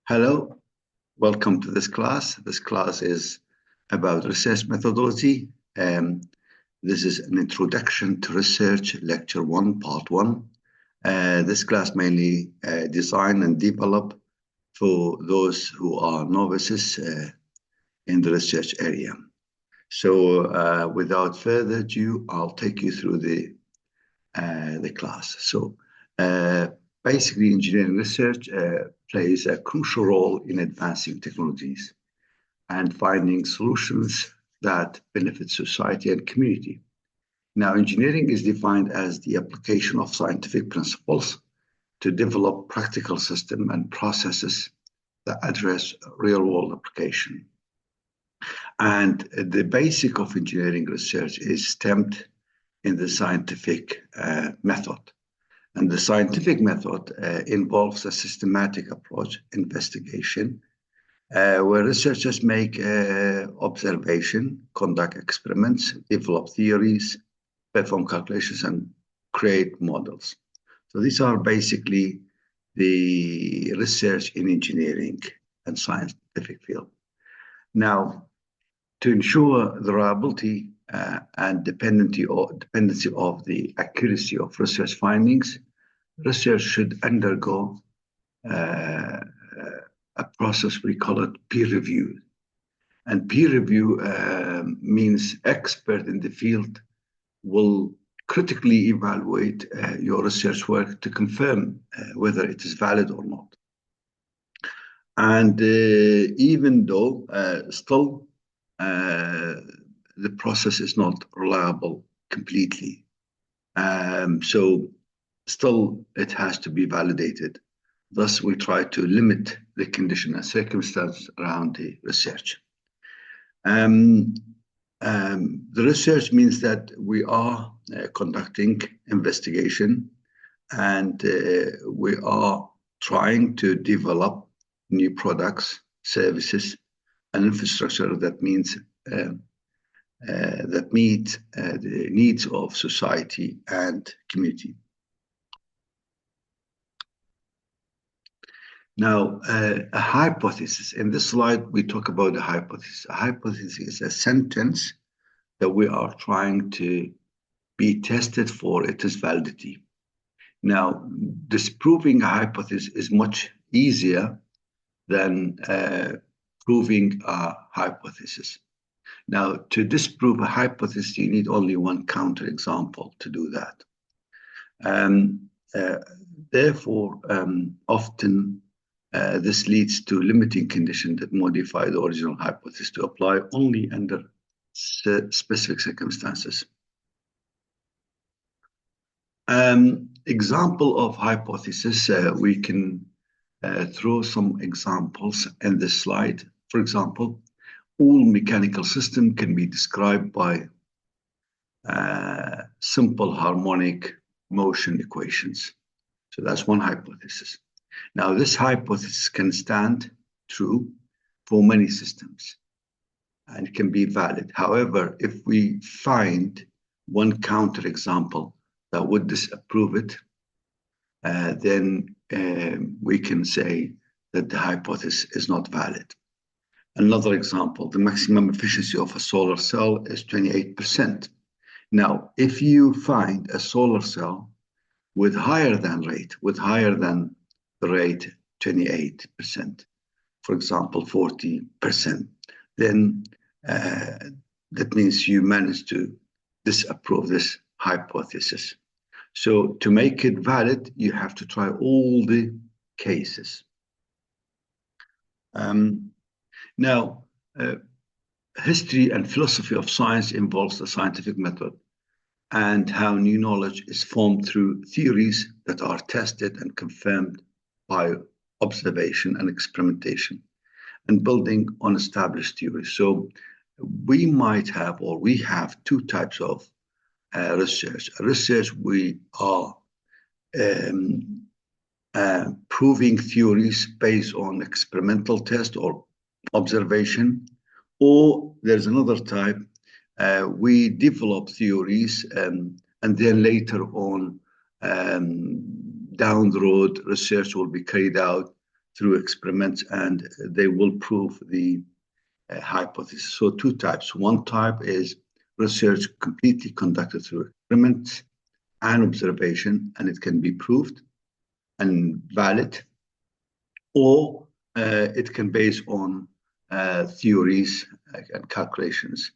Hello, welcome to this class. This class is about research methodology. This is an introduction to research, lecture 1, part 1. This class mainly design and develop for those who are novices in the research area. So without further ado, I'll take you through the class. So basically, engineering research plays a crucial role in advancing technologies and finding solutions that benefit society and community. Now, engineering is defined as the application of scientific principles to develop practical systems and processes that address real-world application. And the basic of engineering research is stemmed in the scientific method. And the scientific method involves a systematic approach, investigation, where researchers make observation, conduct experiments, develop theories, perform calculations, and create models. So these are basically the research in engineering and scientific field. Now, to ensure the reliability and dependency of the accuracy of research findings, research should undergo a process, we call it peer review. And peer review means expert in the field will critically evaluate your research work to confirm whether it is valid or not. And even though still the process is not reliable completely. So still it has to be validated. Thus, we try to limit the condition and circumstances around the research. The research means that we are conducting investigation and we are trying to develop new products, services, and infrastructure that means that meet the needs of society and community. Now, a hypothesis. In this slide, we talk about a hypothesis. A hypothesis is a sentence that we are trying to be tested for its validity. Now, disproving a hypothesis is much easier than proving a hypothesis. Now, to disprove a hypothesis, you need only one counterexample to do that. Therefore, often this leads to limiting conditions that modify the original hypothesis to apply only under specific circumstances. Example of hypothesis, we can throw some examples in this slide. For example, all mechanical systems can be described by simple harmonic motion equations. So that's one hypothesis. Now, this hypothesis can stand true for many systems and it can be valid. However, if we find one counterexample that would disprove it, then we can say that the hypothesis is not valid. Another example, the maximum efficiency of a solar cell is 28%. Now, if you find a solar cell with higher than the rate 28%, for example, 40%, then that means you managed to disapprove this hypothesis. So to make it valid, you have to try all the cases. Now, history and philosophy of science involves the scientific method and how new knowledge is formed through theories that are tested and confirmed by observation and experimentation and building on established theories. So we might have, or we have, two types of research. Research, we are proving theories based on experimental test or observation, or there's another type, we develop theories and then later on down the road research will be carried out through experiments, and they will prove the hypothesis. So two types. One type is research completely conducted through experiments and observation, and it can be proved and valid, or it can base on theories and calculations.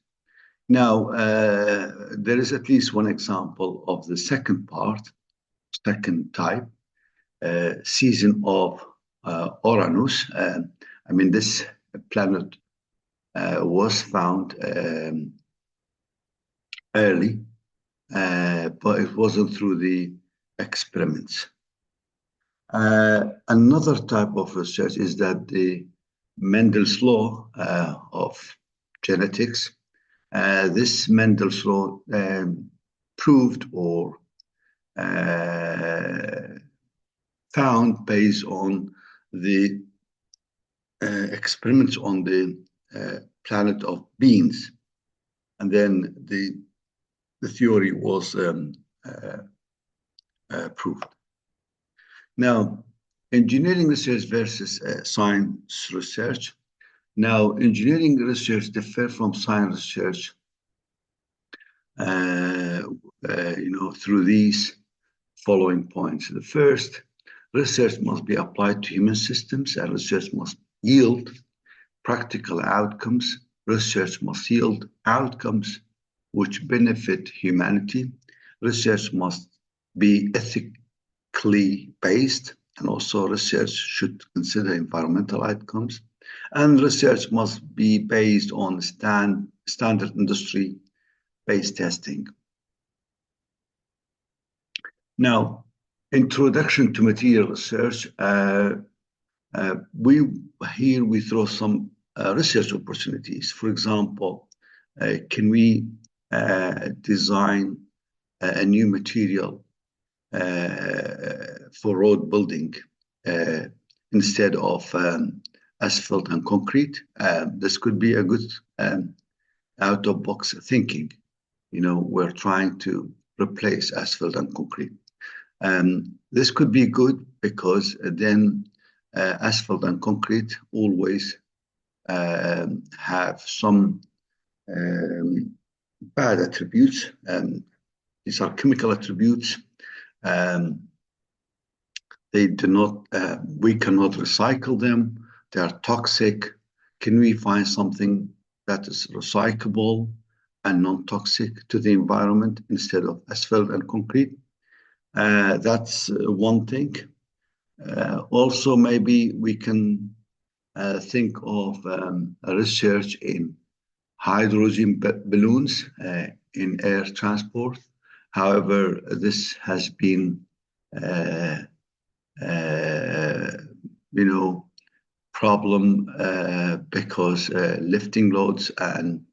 Now, there is at least one example of the second second type, season of Uranus. I mean, this planet was found early, but it wasn't through the experiments. Another type of research is that the Mendel's law of genetics, this Mendel's law proved or found based on the experiments on the planet of beans, and then the theory was proved. Now, engineering research versus science research. Now, engineering research differs from science research, through these following points. The first, research must be applied to human systems, and research must yield practical outcomes. Research must yield outcomes which benefit humanity. Research must be ethically based, and also research should consider environmental outcomes. And research must be based on standard industry-based testing. Now, introduction to material research. We throw some research opportunities. For example, can we design a new material for road building instead of asphalt and concrete? This could be a good out-of-box thinking. We're trying to replace asphalt and concrete. This could be good because then asphalt and concrete always have some bad attributes. These are chemical attributes. They do not, we cannot recycle them. They are toxic. Can we find something that is recyclable and non-toxic to the environment instead of asphalt and concrete? That's one thing. Also, maybe we can think of research in hydrogen balloons in air transport. However, this has been, problem because lifting loads and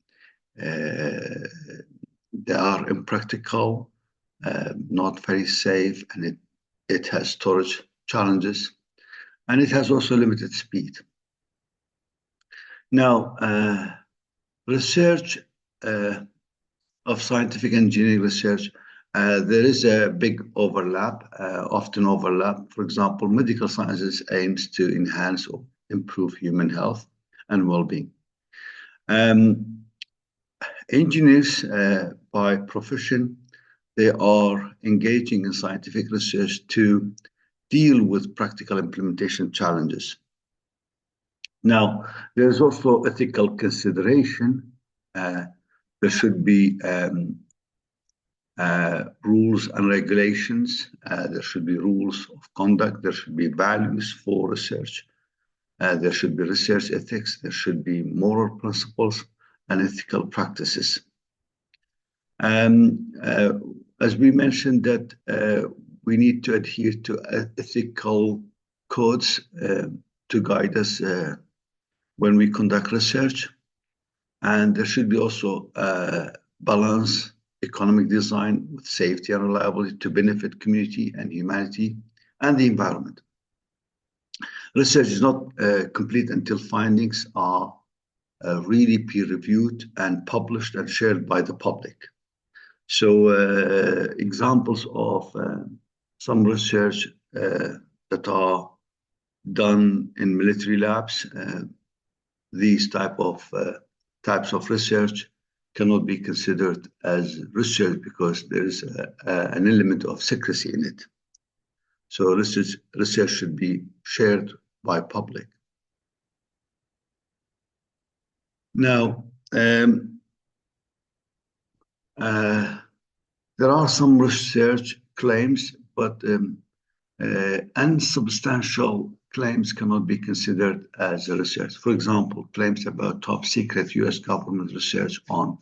they are impractical, not very safe, and it has storage challenges, and it has also limited speed. Now, research of scientific engineering research, there is a big overlap, often overlap. For example, medical sciences aims to enhance or improve human health and well-being. Engineers, by profession, they are engaging in scientific research to deal with practical implementation challenges. Now, there's also ethical consideration. There should be rules and regulations. There should be rules of conduct. There should be values for research. There should be research ethics. There should be moral principles and ethical practices. As we mentioned, that we need to adhere to ethical codes to guide us when we conduct research. And there should be also balance economic design with safety and reliability to benefit community and humanity and the environment. Research is not complete until findings are really peer-reviewed and published and shared by the public. So examples of some research that are done in military labs. These types of research cannot be considered as research because there is an element of secrecy in it. So research should be shared by public. Now, there are some research claims, but unsubstantial claims cannot be considered as a research. For example, claims about top secret US government research on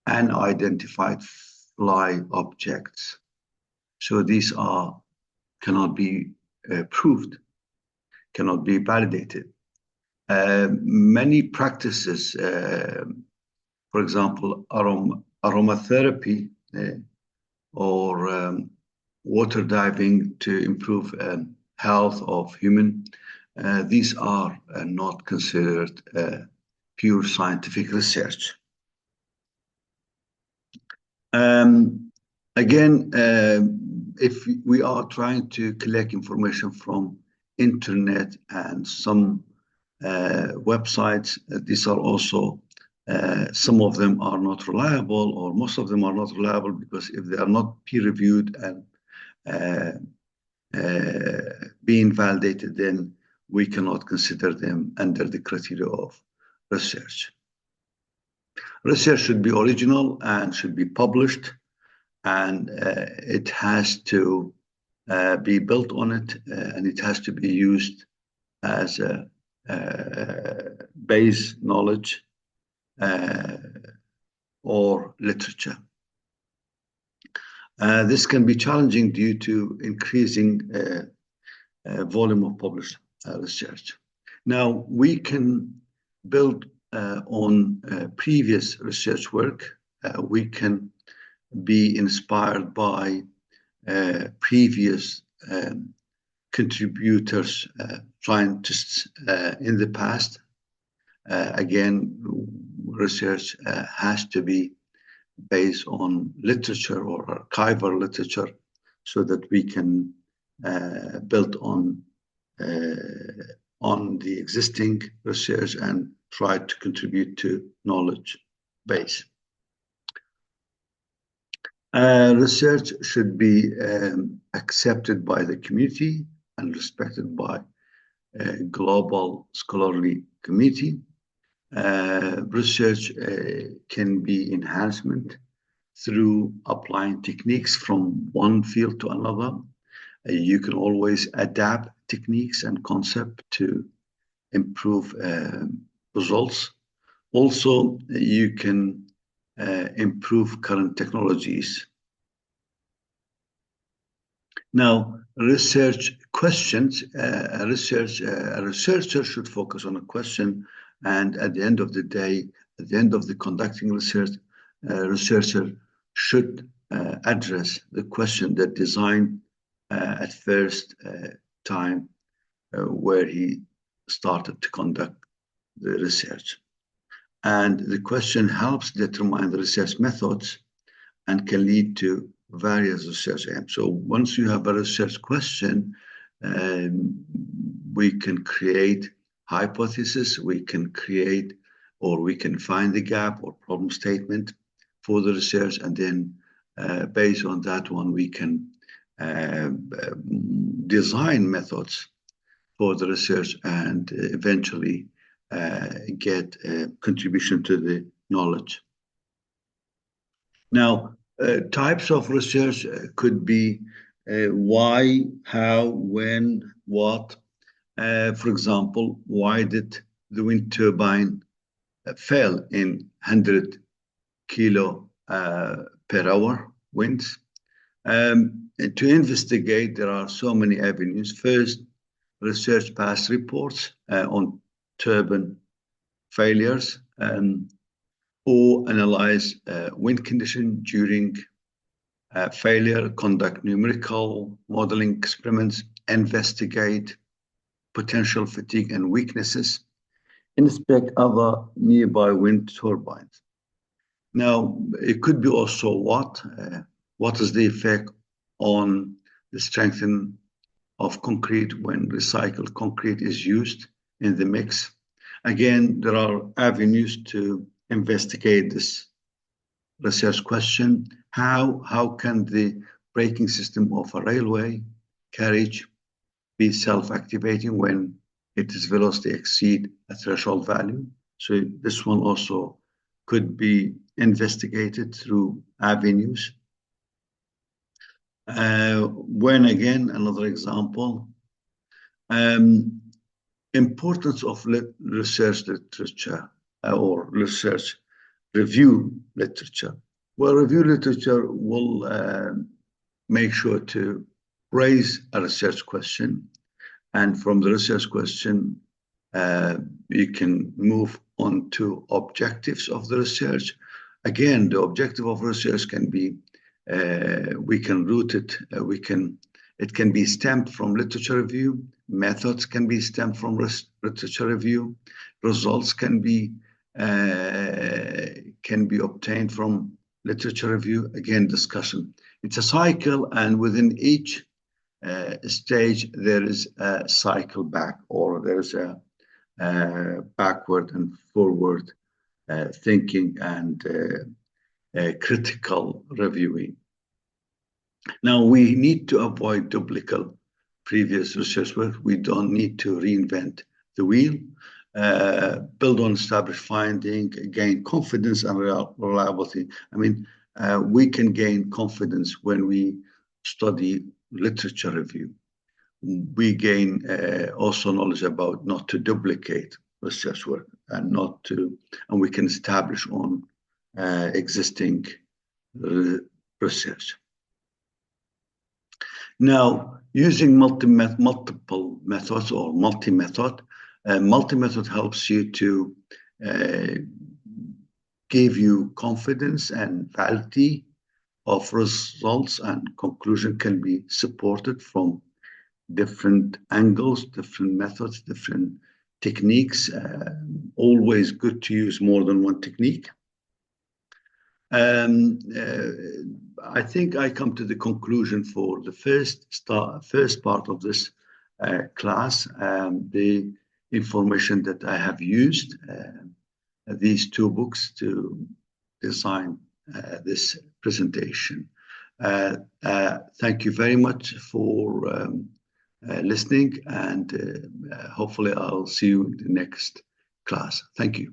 unidentified fly objects. So these cannot be proved, cannot be validated. Many practices, for example, aromatherapy or water diving to improve health of human, these are not considered pure scientific research. Again, if we are trying to collect information from internet and some websites, these are also, some of them are not reliable, or most of them are not reliable, because if they are not peer-reviewed and being validated, then we cannot consider them under the criteria of research. Research should be original and should be published, and it has to be built on it, and it has to be used as a base knowledge or literature. This can be challenging due to increasing volume of published research. Now, we can build on previous research work. We can be inspired by previous contributors, scientists in the past. Again, research has to be based on literature or archival literature, so that we can build on the existing research and try to contribute to knowledge base. Research should be accepted by the community and respected by a global scholarly community. Research can be enhancement through applying techniques from one field to another. You can always adapt techniques and concepts to improve results. Also, you can improve current technologies. Now, research questions. A researcher should focus on a question, and at the end of the day, at the end of the conducting research, a researcher should address the question that designed at first time where he started to conduct the research. And the question helps determine the research methods and can lead to various research aims. So once you have a research question, we can create hypotheses, we can create, or we can find the gap or problem statement for the research, and then based on that one, we can design methods for the research and eventually get a contribution to the knowledge. Now, types of research could be why, how, when, what. For example, why did the wind turbine fail in 100 kilo per hour winds? To investigate, there are so many avenues. First, research past reports on turbine failures, or analyze wind condition during failure, conduct numerical modeling experiments, investigate potential fatigue and weaknesses, inspect other nearby wind turbines. Now, it could be also what is the effect on the strengthening of concrete when recycled concrete is used in the mix. Again, there are avenues to investigate this research question. How can the braking system of a railway carriage be self-activating when its velocity exceed a threshold value? So this one also could be investigated through avenues. When again, another example, importance of research literature or research review literature. Well, review literature will make sure to raise a research question, and from the research question, you can move on to objectives of the research. Again, the objective of research can be, we can root it, it can be stemmed from literature review, methods can be stemmed from literature review, results can be obtained from literature review, again, discussion. It's a cycle, and within each stage, there is a cycle back, or there's a backward and forward thinking and critical reviewing. Now, we need to avoid duplicate previous research work. We don't need to reinvent the wheel. Build on established finding, gain confidence and reliability. I mean, we can gain confidence when we study literature review. We gain also knowledge about not to duplicate research work and we can establish on existing research. Now, using multiple methods or multi-method, multi-method helps you to give you confidence and validity of results, and conclusion can be supported from different angles, different methods, different techniques. Always good to use more than one technique. I think I come to the conclusion for the first part of this class. The information that I have used, these two books to design this presentation. Thank you very much for listening, and hopefully I'll see you in the next class. Thank you.